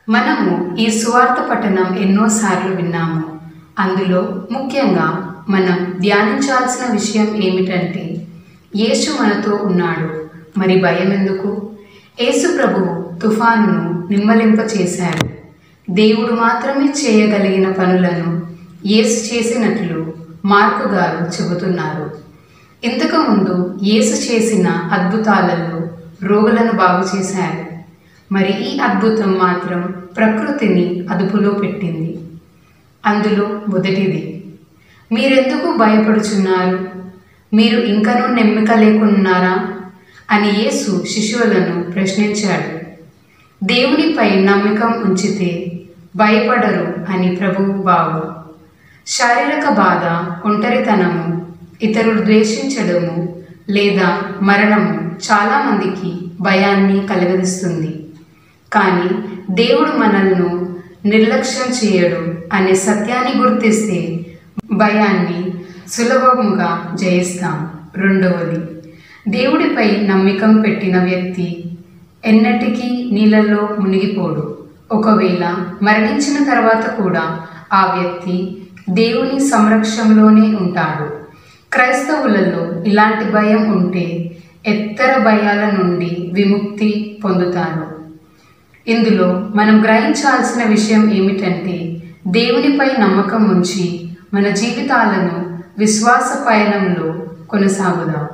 మనము ఈ సువార్త పఠనం ఎన్నోసార్లు విన్నాము. అందులో ముఖ్యంగా మనం ధ్యానించాల్సిన విషయం ఏమిటంటే, యేసు మనతో ఉన్నాడు, మరి భయం ఎందుకు? యేసు ప్రభువు తుఫానును నిమ్మలింపచేశాడు. దేవుడు మాత్రమే చేయగలిగిన పనులను యేసు చేసినట్లు మార్కు గారు చెబుతున్నారు. ఇంతకుముందు యేసు చేసిన అద్భుతాలలో రోగులను బాగు చేశారు. మరి ఈ అద్భుతం మాత్రం ప్రకృతిని అదుపులో పెట్టింది. అందులో మొదటిది, మీరెందుకు భయపడుచున్నారు? మీరు ఇంకనూ నమ్మిక లేకున్నారా అని యేసు శిష్యులను ప్రశ్నించాడు. దేవునిపై నమ్మకం ఉంచితే భయపడరు అని ప్రభువు భావం. శారీరక బాధ, ఒంటరితనము, ఇతరులు ద్వేషించడము లేదా మరణము చాలామందికి భయాన్ని కలగదిస్తుంది. కానీ దేవుడు మనల్ని నిర్లక్ష్యం చేయడు అనే సత్యాన్ని గుర్తిస్తే భయాన్ని సులభంగా జయిస్తాం. రెండవది, దేవుడిపై నమ్మకం పెట్టిన వ్యక్తి ఎన్నటికీ నీళ్ళల్లో మునిగిపోడు. ఒకవేళ మరణించిన తర్వాత కూడా ఆ వ్యక్తి దేవుని సంరక్షణలోనే ఉంటాడు. క్రైస్తవులలో ఇలాంటి భయం ఉంటే ఇతర భయాల నుండి విముక్తి పొందుతారు. ఇందులో మనం గ్రహించాల్సిన విషయం ఏమిటంటే, దేవునిపై నమ్మకం ఉంచి మన జీవితాలను విశ్వాస పయనంలో కొనసాగుదాం.